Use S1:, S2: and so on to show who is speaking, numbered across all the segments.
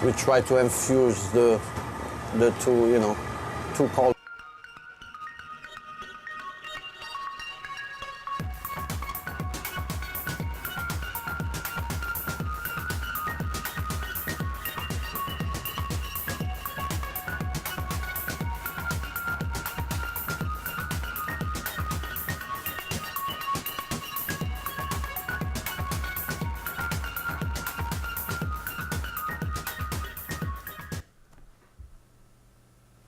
S1: we try to infuse the two cultures.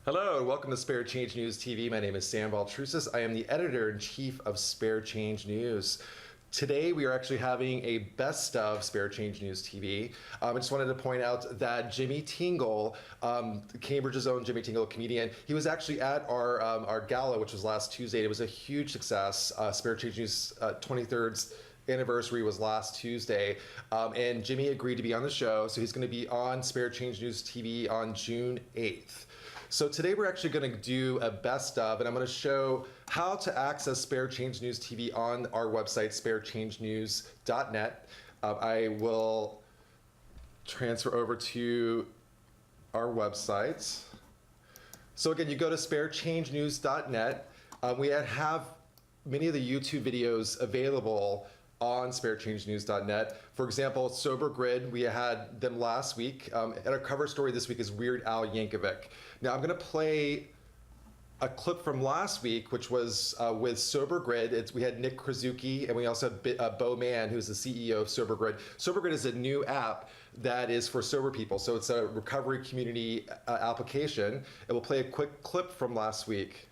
S2: Hello and welcome to Spare Change News TV. My name is Sam Valtrusis. I am the editor-in-chief of Spare Change News. Today we are actually having a best of Spare Change News TV. I just wanted to point out that Jimmy Tingle, Cambridge's own Jimmy Tingle, a comedian, he was actually at our gala, which was last Tuesday. It was a huge success. Spare Change News 23rd anniversary was last Tuesday, and Jimmy agreed to be on the show, so he's going to be on Spare Change News TV on June 8th. So today we're actually going to do a best of, and I'm going to show how to access Spare Change News TV on our website, sparechangenews.net. I will transfer over to our website. So again, you go to sparechangenews.net. We have many of the YouTube videos available on sparechangenews.net. For example, Sober Grid, we had them last week, and our cover story this week is Weird Al Yankovic. Now I'm gonna play a clip from last week, which was with Sober Grid. We had Nick Krasuki, and we also have Bo Mann, who's the CEO of Sober Grid. Sober Grid is a new app that is for sober people, so it's a recovery community application. And we'll play a quick clip from last week.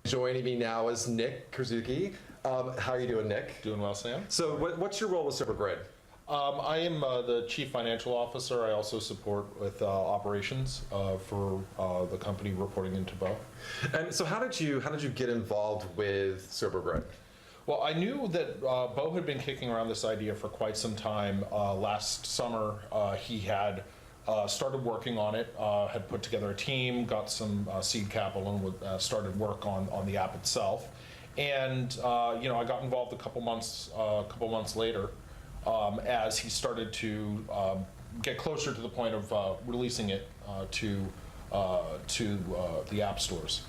S2: Joining me now is Nick Krasuki. How are you doing, Nick?
S3: Doing well, Sam.
S2: So what's your role with Sober Grid?
S3: I am the Chief Financial Officer. I also support with operations for the company reporting into Bo.
S2: And so how did you get involved with Sober Grid?
S3: Well, I knew that Bo had been kicking around this idea for quite some time. Last summer, he had started working on it, had put together a team, got some seed capital, and started work on the app itself. And I got involved a couple months later as he started to get closer to the point of releasing it to the app stores.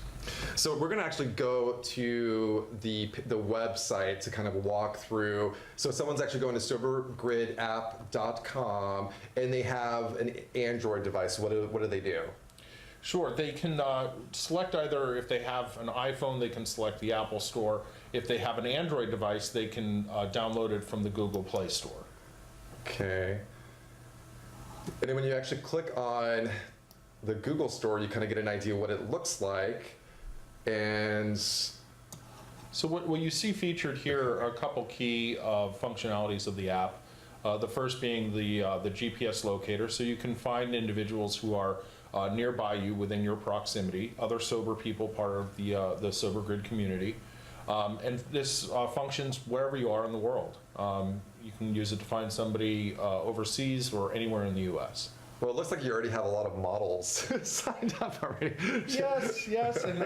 S2: So we're going to actually go to the website to kind of walk through. So someone's actually going to sobergridapp.com, and they have an Android device. What do they do?
S3: Sure, they can select either, if they have an iPhone, they can select the Apple Store. If they have an Android device, they can download it from the Google Play Store.
S2: Okay. And then when you actually click on the Google Store, you kind of get an idea what it looks like. And
S3: so what you see featured here are a couple key functionalities of the app. The first being the GPS locator, so you can find individuals who are nearby you within your proximity, other sober people part of the Sober Grid community. And this functions wherever you are in the world. You can use it to find somebody overseas or anywhere in the U.S.
S2: Well, it looks like you already have a lot of models signed up already.
S3: Yes, and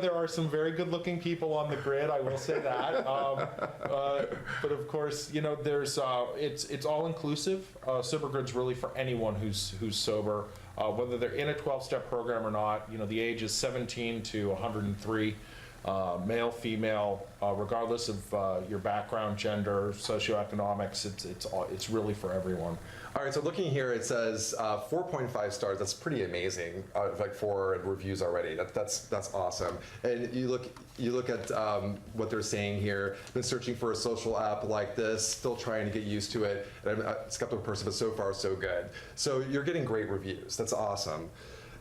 S3: there are some very good-looking people on the grid. I will say that. But of course, there's it's all-inclusive. Sober Grid's really for anyone who's sober, whether they're in a 12-step program or not. The age is 17 to 103. Male, female, regardless of your background, gender, socioeconomics, it's really for everyone.
S2: All right, so looking here, it says 4.5 stars. That's pretty amazing. Like 4 reviews already. That's awesome. And you look at what they're saying here. Been searching for a social app like this. Still trying to get used to it. And I'm a skeptical person, but so far so good. So you're getting great reviews. That's awesome.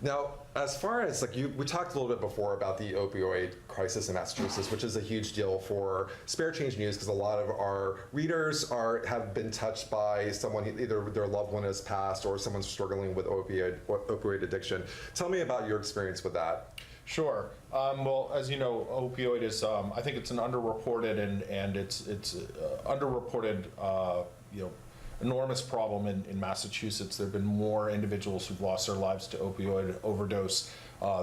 S2: Now, as far as like we talked a little bit before about the opioid crisis in Massachusetts, which is a huge deal for Spare Change News because a lot of our readers have been touched by someone, either their loved one has passed or someone's struggling with opioid addiction. Tell me about your experience with that.
S3: Sure. Well, as you know, opioid is, I think it's an underreported and it's underreported, enormous problem in Massachusetts. There have been more individuals who've lost their lives to opioid overdose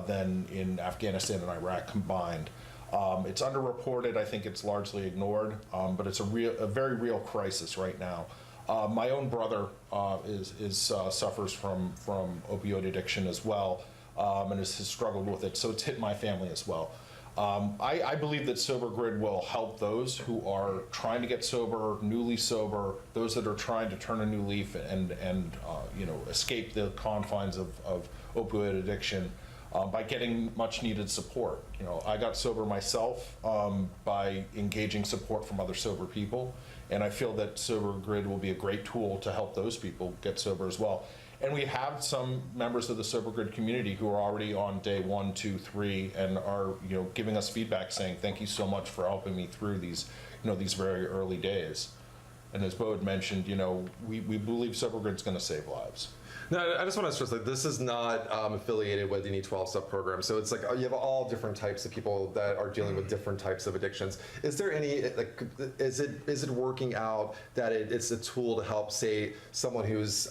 S3: than in Afghanistan and Iraq combined. It's underreported. I think it's largely ignored, but it's a very real crisis right now. My own brother suffers from opioid addiction as well. And has struggled with it, so it's hit my family as well. I believe that Sober Grid will help those who are trying to get sober, newly sober, those that are trying to turn a new leaf and escape the confines of opioid addiction by getting much needed support. I got sober myself by engaging support from other sober people, and I feel that Sober Grid will be a great tool to help those people get sober as well. And we have some members of the Sober Grid community who are already on day 1, 2, 3, and are giving us feedback saying, "Thank you so much for helping me through these very early days." And as Bo had mentioned, we believe Sober Grid's going to save lives.
S2: Now, I just want to stress that this is not affiliated with any 12-step program. So it's like you have all different types of people that are dealing with different types of addictions. Is there any, is it working out that it's a tool to help, say, someone who's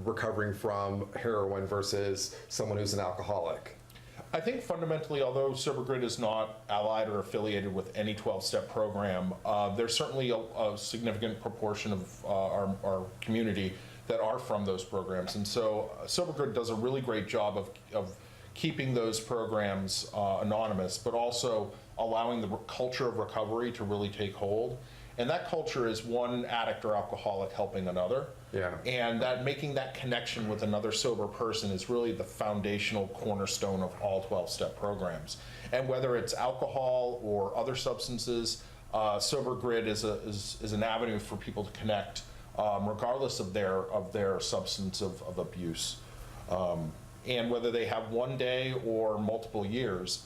S2: recovering from heroin versus someone who's an alcoholic?
S3: I think fundamentally, although Sober Grid is not allied or affiliated with any 12-step program, there's certainly a significant proportion of our community that are from those programs. And so Sober Grid does a really great job of keeping those programs anonymous, but also allowing the culture of recovery to really take hold. And that culture is one addict or alcoholic helping another.
S2: Yeah.
S3: And that making that connection with another sober person is really the foundational cornerstone of all 12-step programs. And whether it's alcohol or other substances, Sober Grid is an avenue for people to connect regardless of their substance of abuse. And whether they have one day or multiple years,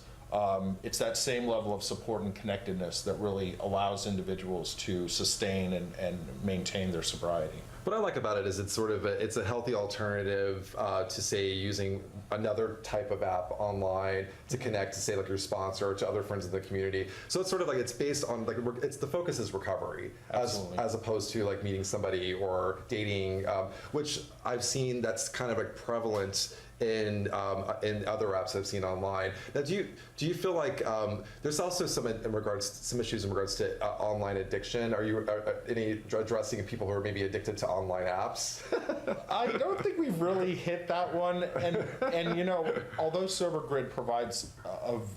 S3: it's that same level of support and connectedness that really allows individuals to sustain and maintain their sobriety.
S2: What I like about it is it's it's a healthy alternative to, say, using another type of app online to connect to, say, like your sponsor or to other friends in the community. So it's sort of like it's based on the focus is recovery as opposed to like meeting somebody or dating, which I've seen that's kind of like prevalent in other apps I've seen online. Now, do you feel like there's also some issues in regards to online addiction? Are you addressing people who are maybe addicted to online apps?
S3: I don't think we've really hit that one. And although Sober Grid provides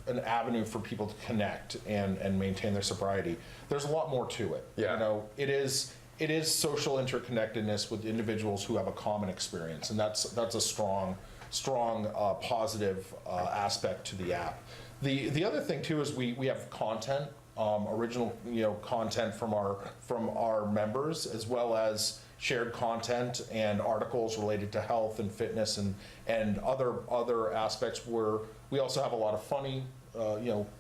S3: an avenue for people to connect and maintain their sobriety, there's a lot more to it.
S2: Yeah.
S3: It is social interconnectedness with individuals who have a common experience, and that's a strong positive aspect to the app. The other thing too is we have content, original content from our members, as well as shared content and articles related to health and fitness and other aspects where we also have a lot of funny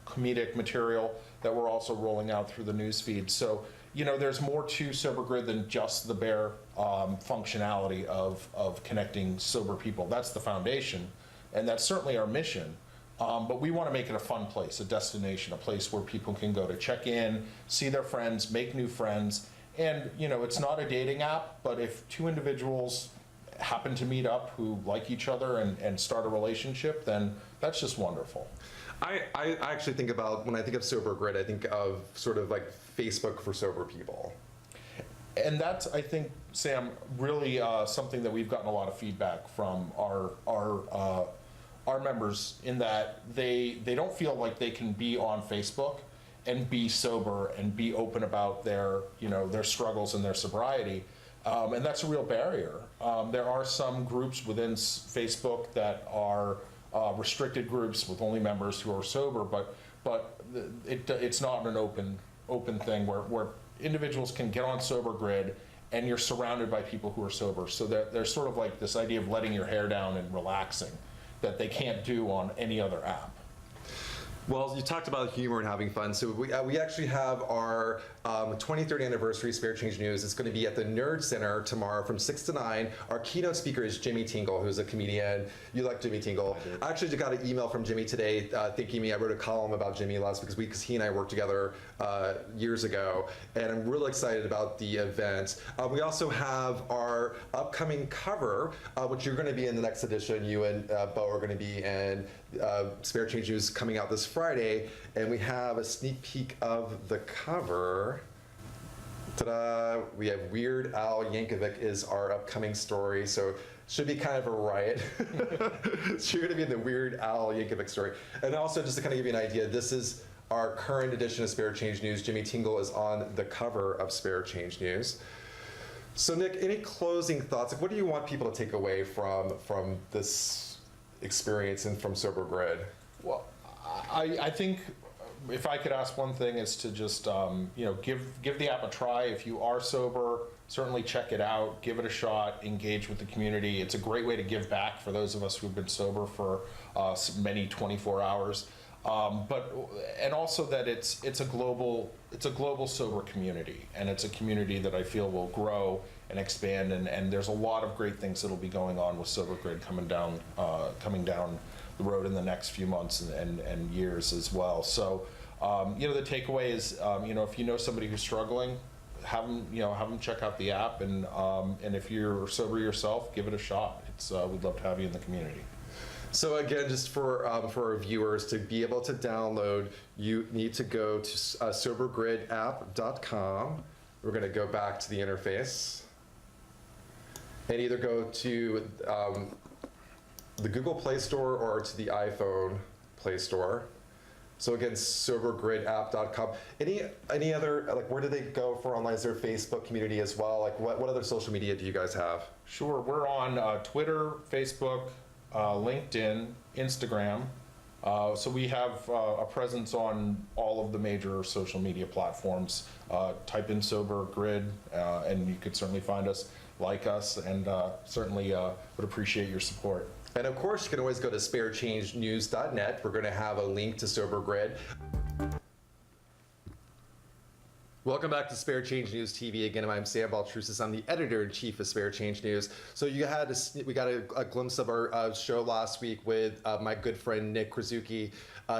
S3: comedic material that we're also rolling out through the news feed. So there's more to Sober Grid than just the bare functionality of connecting sober people. That's the foundation, and that's certainly our mission. But we want to make it a fun place, a destination, a place where people can go to check in, see their friends, make new friends. And it's not a dating app, but if two individuals happen to meet up who like each other and start a relationship, then that's just wonderful.
S2: I actually think about, when I think of Sober Grid, I think of sort of like Facebook for sober people.
S3: And that's, I think, Sam, really something that we've gotten a lot of feedback from our members, in that they don't feel like they can be on Facebook and be sober and be open about their struggles and their sobriety. And that's a real barrier. There are some groups within Facebook that are restricted groups with only members who are sober, but it's not an open thing where individuals can get on Sober Grid and you're surrounded by people who are sober. So there's sort of like this idea of letting your hair down and relaxing. that they can't do on any other app.
S2: Well, you talked about humor and having fun. So we actually have our 23rd anniversary Spare Change News. It's going to be at the Nerd Center tomorrow from 6 to 9. Our keynote speaker is Jimmy Tingle, who's a comedian. You like Jimmy Tingle. I actually just got an email from Jimmy today thanking me. I wrote a column about Jimmy last because he and I worked together years ago, and I'm really excited about the event. We also have our upcoming cover, which you're going to be in the next edition. You and Bo are going to be in Spare Change News coming out this Friday, and we have a sneak peek of the cover. Ta-da! We have Weird Al Yankovic is our upcoming story, so should be kind of a riot. So you're going to be in the Weird Al Yankovic story. And also, just to kind of give you an idea, this is our current edition of Spare Change News. Jimmy Tingle is on the cover of Spare Change News. So Nick, any closing thoughts? Like, what do you want people to take away from this experience and from Sober Grid?
S3: Well, I think if I could ask one thing is to just give the app a try. If you are sober, certainly check it out, give it a shot, engage with the community. It's a great way to give back for those of us who've been sober for many 24 hours. And also that it's a global sober community, and it's a community that I feel will grow and expand, and there's a lot of great things that'll be going on with Sober Grid coming down the road in the next few months and years as well. So the takeaway is if you know somebody who's struggling, have them check out the app, and if you're sober yourself, give it a shot. We'd love to have you in the community.
S2: So again, just for our viewers to be able to download, you need to go to sobergridapp.com. We're going to go back to the interface and either go to the Google Play Store or to the iPhone Play Store. So again, sobergridapp.com. Any other, like, where do they go for online? Is there a Facebook community as well? Like, what other social media do you guys have?
S3: Sure, we're on Twitter, Facebook, LinkedIn, Instagram. So we have a presence on all of the major social media platforms. Type in Sober Grid, and you could certainly find us, like us, and certainly would appreciate your support.
S2: And of course, you can always go to sparechangenews.net. We're going to have a link to Sober Grid. Welcome back to Spare Change News TV. Again, I'm Sam Baltrusis. I'm the editor-in-chief of Spare Change News. So we got a glimpse of our show last week with my good friend Nick Krasuki.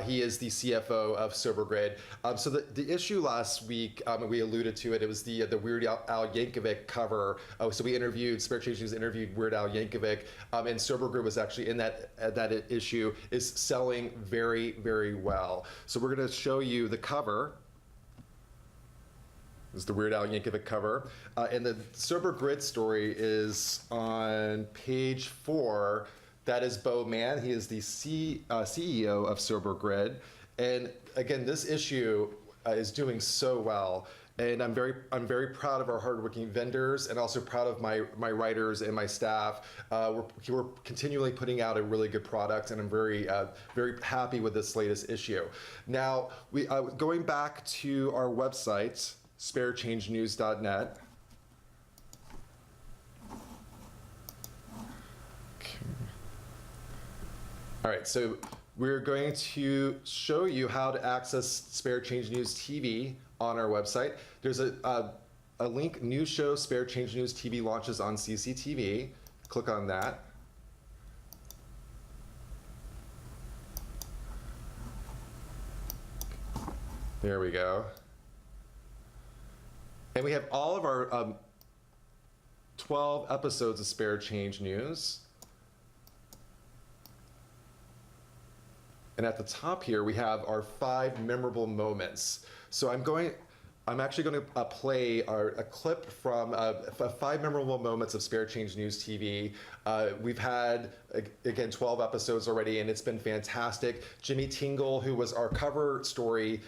S2: He is the CFO of Sober Grid. So the issue last week, we alluded to it. It was the Weird Al Yankovic cover. So Spare Change News interviewed Weird Al Yankovic, and Sober Grid was actually in that issue. Is selling very, very well. So we're going to show you the cover. This is the Weird Al Yankovic cover. And the Sober Grid story is on page 4. That is Bo Mann. He is the CEO of Sober Grid. And again, this issue is doing so well. And I'm very proud of our hardworking vendors, and also proud of my writers and my staff. We're continually putting out a really good product, and I'm very happy with this latest issue. Now, going back to our website, sparechangenews.net. All right, so we're going to show you how to access Spare Change News TV on our website. There's a link, new show, Spare Change News TV launches on CCTV. Click on that. There we go. And we have all of our 12 episodes of Spare Change News. And at the top here, we have our 5 memorable moments. So I'm actually going to play a clip from 5 memorable moments of Spare Change News TV. We've had, again, 12 episodes already, and it's been fantastic. Jimmy Tingle, who was our cover story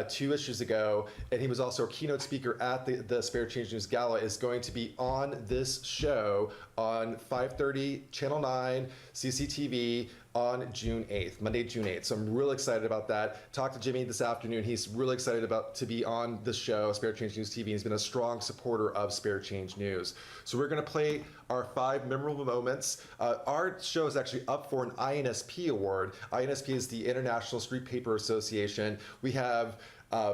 S2: 2 issues ago, and he was also a keynote speaker at the Spare Change News Gala, is going to be on this show on 5:30, Channel 9, CCTV, on June 8th, Monday, June 8th. So I'm really excited about that. Talked to Jimmy this afternoon. He's really excited to be on the show, Spare Change News TV. He's been a strong supporter of Spare Change News. So we're going to play our 5 memorable moments. Our show is actually up for an INSP award. INSP is the International Street Paper Association. We have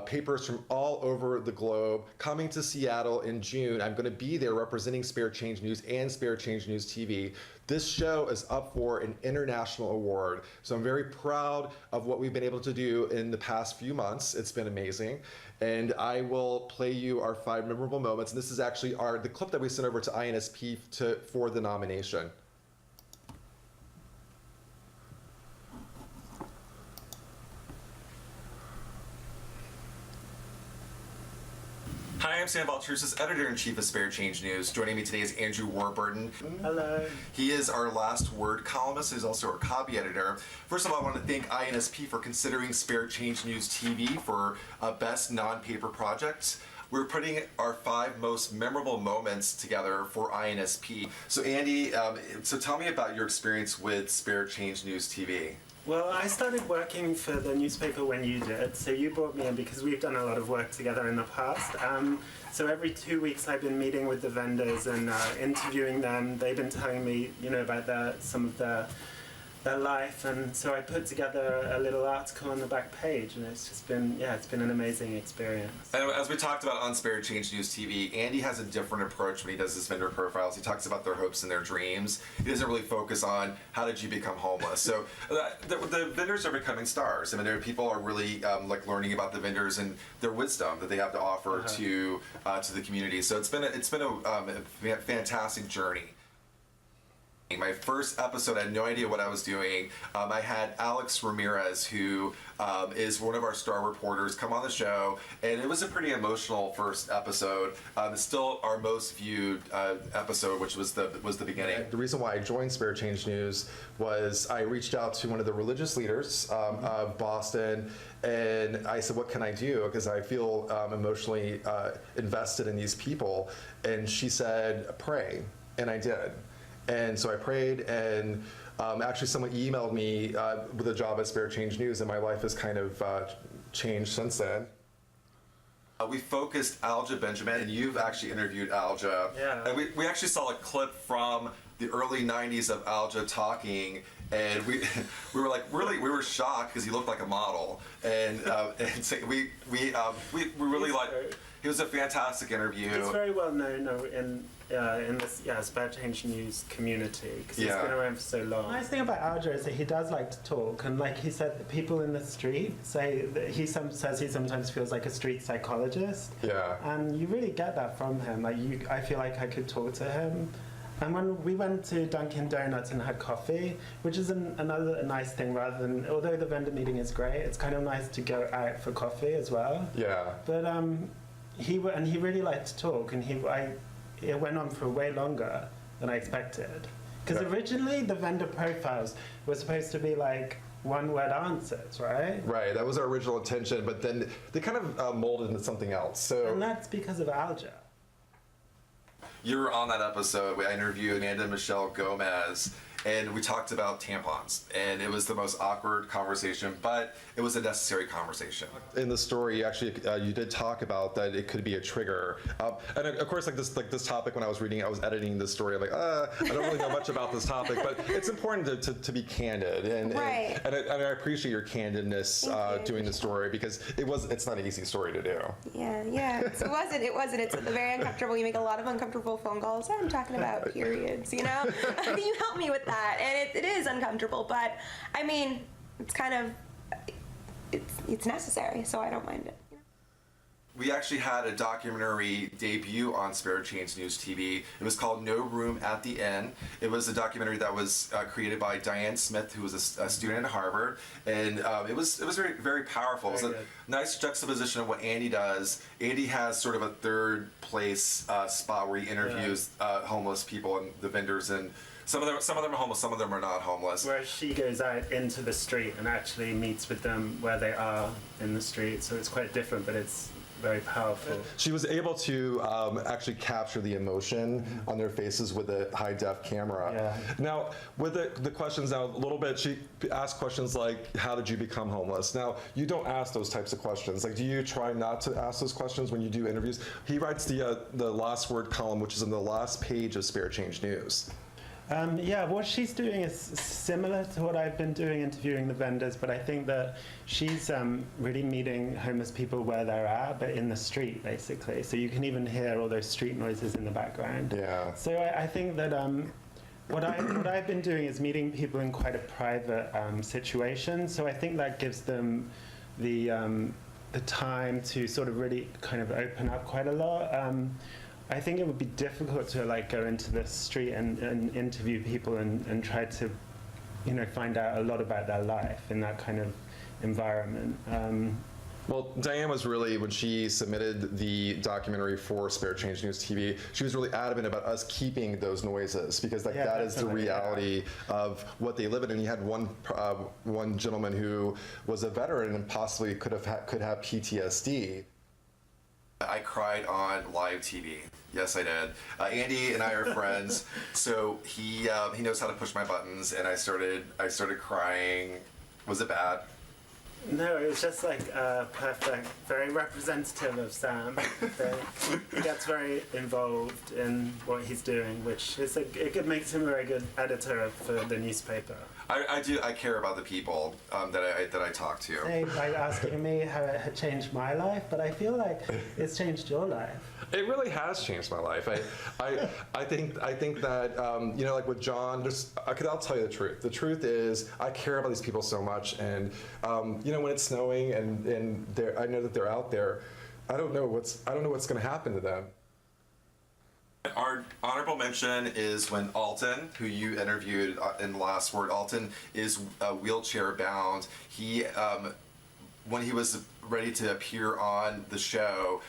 S2: papers from all over the globe coming to Seattle in June. I'm going to be there representing Spare Change News and Spare Change News TV. This show is up for an international award. So I'm very proud of what we've been able to do in the past few months. It's been amazing. And I will play you our 5 memorable moments. And this is actually the clip that we sent over to INSP for the nomination. Hi, I'm Sam Valtrusis, Editor-in-Chief of Spare Change News. Joining me today is Andrew Warburton.
S4: Hello.
S2: He is our last word columnist. He's also our copy editor. First of all, I want to thank INSP for considering Spare Change News TV for Best Non-Paper Project. We're putting our 5 most memorable moments together for INSP. So Andy, so tell me about your experience with Spare Change News TV.
S4: Well, I started working for the newspaper when you did, so you brought me in because we've done a lot of work together in the past. So every 2 weeks I've been meeting with the vendors and interviewing them. They've been telling me, about some of their life, and so I put together a little article on the back page, and it's just been, it's been an amazing experience.
S2: And as we talked about on Spare Change News TV, Andy has a different approach when he does his vendor profiles. He talks about their hopes and their dreams. He doesn't really focus on how did you become homeless. So the vendors are becoming stars. I mean, people are really learning about the vendors and their wisdom that they have to offer to the community. So it's been a fantastic journey. My first episode, I had no idea what I was doing. I had Alex Ramirez, who is one of our star reporters, come on the show, and it was a pretty emotional first episode. It's still our most viewed episode, which was the beginning. The reason why I joined Spare Change News was I reached out to one of the religious leaders of Boston, and I said, what can I do? Because I feel emotionally invested in these people. And she said, pray. And I did. And so I prayed, and actually someone emailed me with a job at Spare Change News, and my life has kind of changed since then. We focused Alja Benjamin, and you've actually interviewed Alja.
S4: Yeah.
S2: And we actually saw a clip from the early 90s of Alja talking, and we were shocked because he looked like a model, and so we really liked. He was a fantastic interview.
S4: He's very well known in this Spare Change News community because he's been around for so long. The nice thing about Alja is that he does like to talk, and like he said, the people in the street say that says he sometimes feels like a street psychologist.
S2: Yeah.
S4: And you really get that from him. I feel like I could talk to him. And when we went to Dunkin' Donuts and had coffee, which is another nice thing, rather than, although the vendor meeting is great, it's kind of nice to go out for coffee as well.
S2: Yeah.
S4: But he really liked to talk, and it went on for way longer than I expected. Because originally the vendor profiles were supposed to be like one-word answers, right?
S2: Right, that was our original intention, but then they kind of molded into something else. So.
S4: And that's because of Alja.
S2: You were on that episode. I interviewed Amanda Michelle Gomez, and we talked about tampons, and it was the most awkward conversation, but it was a necessary conversation. In the story, actually, you did talk about that it could be a trigger, and of course, like this topic. When I was reading it, I was editing this story. I'm like, I don't really know much about this topic, but it's important to be candid, and I appreciate your candidness doing the story, because it's not an easy story to do.
S5: Yeah. It wasn't. It's very uncomfortable. You make a lot of uncomfortable phone calls. I'm talking about periods. You help me with that. And it is uncomfortable, but I mean, it's kind of, it's necessary, so I don't mind it.
S2: We actually had a documentary debut on Spare Change News TV. It was called No Room at the Inn. It was a documentary that was created by Diane Smith, who was a student at Harvard, and it was very, very powerful. It was a nice juxtaposition of what Andy does. Andy has sort of a third place spot where he interviews homeless people and the vendors, and some of them are homeless, some of them are not homeless.
S4: Whereas she goes out into the street and actually meets with them where they are in the street, so it's quite different, but it's very powerful.
S2: She was able to actually capture the emotion on their faces with a high-def camera.
S4: Yeah.
S2: Now, with the questions now, a little bit, she asked questions like, how did you become homeless? Now, you don't ask those types of questions. Like, do you try not to ask those questions when you do interviews? He writes the last word column, which is on the last page of Spare Change News.
S4: Yeah, what she's doing is similar to what I've been doing, interviewing the vendors, but I think that she's really meeting homeless people where they're at, but in the street, basically. So you can even hear all those street noises in the background.
S2: Yeah.
S4: So I think that what I've been doing is meeting people in quite a private situation. So I think that gives them the time to sort of really kind of open up quite a lot. I think it would be difficult to like go into the street and interview people and try to, find out a lot about their life in that kind of environment.
S2: Well, Diane was really, when she submitted the documentary for Spare Change News TV, she was really adamant about us keeping those noises because that is the reality of what they live in. And you had one gentleman who was a veteran and possibly could have PTSD.
S6: I cried on live TV. Yes, I did. Andy and I are friends, so he knows how to push my buttons, and I started crying. Was it bad?
S4: No, it was just like perfect, very representative of Sam. He gets very involved in what he's doing, which is it makes him a very good editor for the newspaper.
S6: I do. I care about the people that I talk to.
S4: Say, by asking me how it had changed my life, but I feel like it's changed your life.
S2: It really has changed my life. I think that like with John, I'll tell you the truth. The truth is I care about these people so much, and when it's snowing and I know that they're out there, I don't know what's going to happen to them.
S6: Our honorable mention is when Alton, who you interviewed in the last word, Alton is wheelchair bound. He, when he was ready to appear on the show,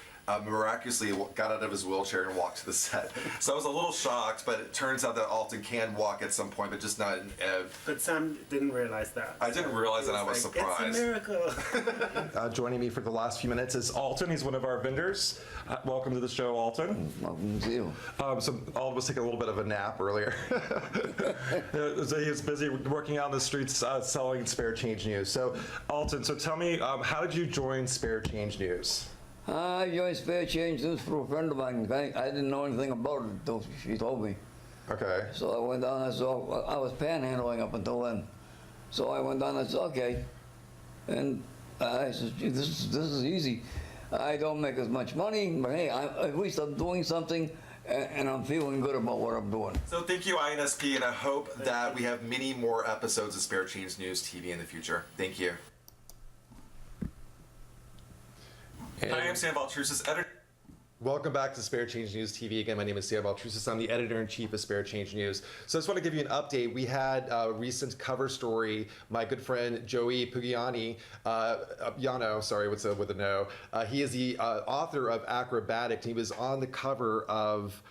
S6: miraculously got out of his wheelchair and walked to the set. So I was a little shocked, but it turns out that Alton can walk at some point, but just not in Ev.
S4: But Sam didn't realize that.
S6: I didn't realize that. I was surprised.
S4: It's a miracle.
S2: Joining me for the last few minutes is Alton. He's one of our vendors. Welcome to the show, Alton.
S7: Welcome to you.
S2: So all of us took a little bit of a nap earlier. So he was busy working out in the streets selling Spare Change News. So Alton, tell me, how did you join Spare Change News?
S7: I joined Spare Change News for a friend of mine. I didn't know anything about it until she told me.
S2: Okay.
S7: So I went down and saw, I was panhandling up until then. So I went down and said, okay. And I said, gee, this is easy. I don't make as much money, but hey, at least I'm doing something and I'm feeling good about what I'm doing.
S6: So thank you, INSP, and I hope that we have many more episodes of Spare Change News TV in the future. Thank you. Hi, I'm Sam Baltrusis, editor.
S2: Welcome back to Spare Change News TV. Again, my name is Sam Baltrusis. I'm the editor-in-chief of Spare Change News. So I just want to give you an update. We had a recent cover story. My good friend Joey Pugliani, with a no. He is the author of Acrobatic. He was on the cover of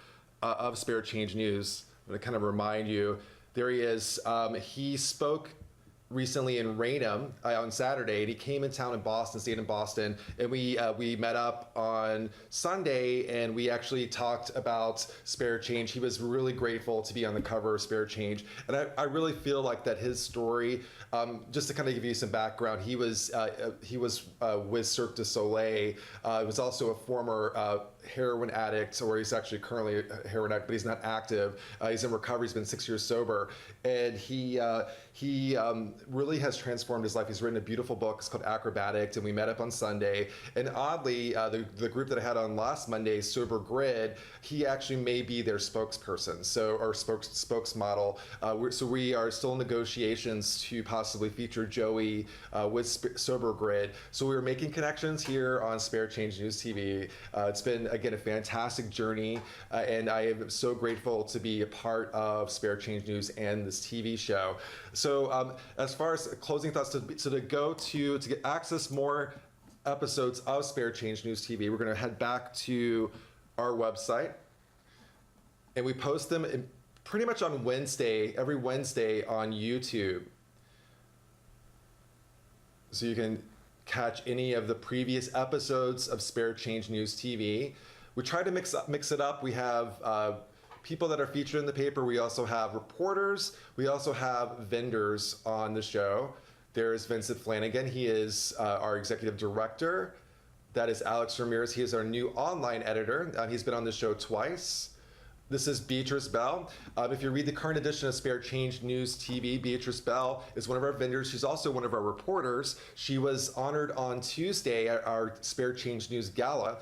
S2: Spare Change News. I'm going to kind of remind you. There he is. He spoke recently in Raynham on Saturday, and he came in town in Boston, stayed in Boston, and we met up on Sunday, and we actually talked about Spare Change. He was really grateful to be on the cover of Spare Change, and I really feel like that his story, just to kind of give you some background, he was with Cirque du Soleil. He was also a former heroin addict, or he's actually currently a heroin addict, but he's not active. He's in recovery. He's been 6 years sober, and he really has transformed his life. He's written a beautiful book. It's called Acrobatic, and we met up on Sunday. And oddly, the group that I had on last Monday, Sober Grid, he actually may be their spokesperson, or spokesmodel. So we are still in negotiations to possibly feature Joey with Sober Grid. So we were making connections here on Spare Change News TV. It's been, again, a fantastic journey, and I am so grateful to be a part of Spare Change News and this TV show. So as far as closing thoughts, to get access more episodes of Spare Change News TV, we're going to head back to our website, and we post them pretty much on every Wednesday on YouTube. So you can catch any of the previous episodes of Spare Change News TV. We try to mix it up. We have people that are featured in the paper. We also have reporters. We also have vendors on the show. There's Vincent Flanagan. He is our executive director. That is Alex Ramirez. He is our new online editor. He's been on the show twice. This is Beatrice Bell. If you read the current edition of Spare Change News TV, Beatrice Bell is one of our vendors. She's also one of our reporters. She was honored on Tuesday at our Spare Change News Gala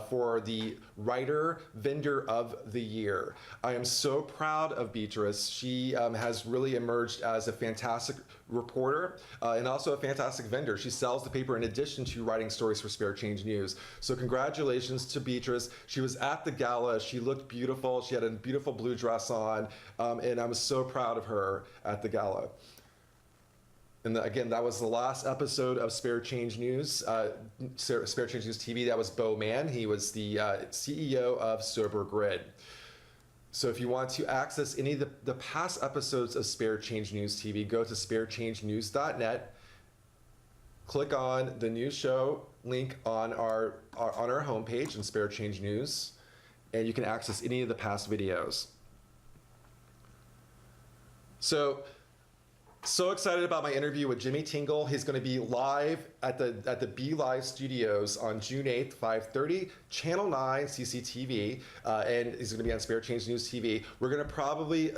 S2: for the Writer Vendor of the Year. I am so proud of Beatrice. She has really emerged as a fantastic reporter and also a fantastic vendor. She sells the paper in addition to writing stories for Spare Change News. So congratulations to Beatrice. She was at the gala. She looked beautiful. She had a beautiful blue dress on, and I was so proud of her at the gala. And again, that was the last episode of Spare Change News, Spare Change News TV. That was Bo Mann. He was the CEO of Sober Grid. So if you want to access any of the past episodes of Spare Change News TV, go to sparechangenews.net, click on the new show link on our homepage in Spare Change News, and you can access any of the past videos. So excited about my interview with Jimmy Tingle. He's going to be live at the Be Live Studios on June 8th, 5:30, Channel 9 CCTV, and he's going to be on Spare Change News TV. We're going to probably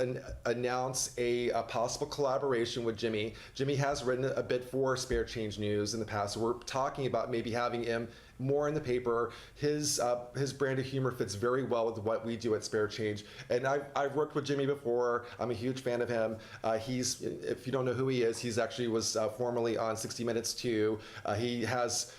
S2: announce a possible collaboration with Jimmy. Jimmy has written a bit for Spare Change News in the past. So we're talking about maybe having him more in the paper. His brand of humor fits very well with what we do at Spare Change. And I've worked with Jimmy before. I'm a huge fan of him. He's, if you don't know who he is, he's actually was formerly on 60 Minutes too. He has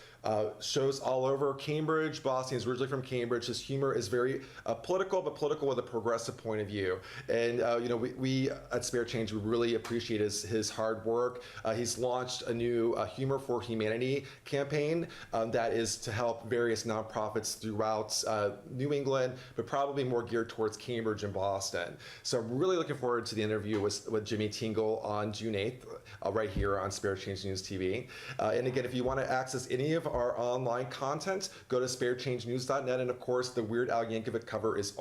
S2: shows all over Cambridge, Boston. He's originally from Cambridge. His humor is very political, but political with a progressive point of view. And you know, we at Spare Change, we really appreciate his hard work. He's launched a new Humor for Humanity campaign that is to help various nonprofits throughout New England, but probably more geared towards Cambridge and Boston. So I'm really looking forward to the interview with Jimmy Tingle on June 8th, right here on Spare Change News TV. And again, if you want to access any of our online content, go to sparechangenews.net, and of course the Weird Al Yankovic cover is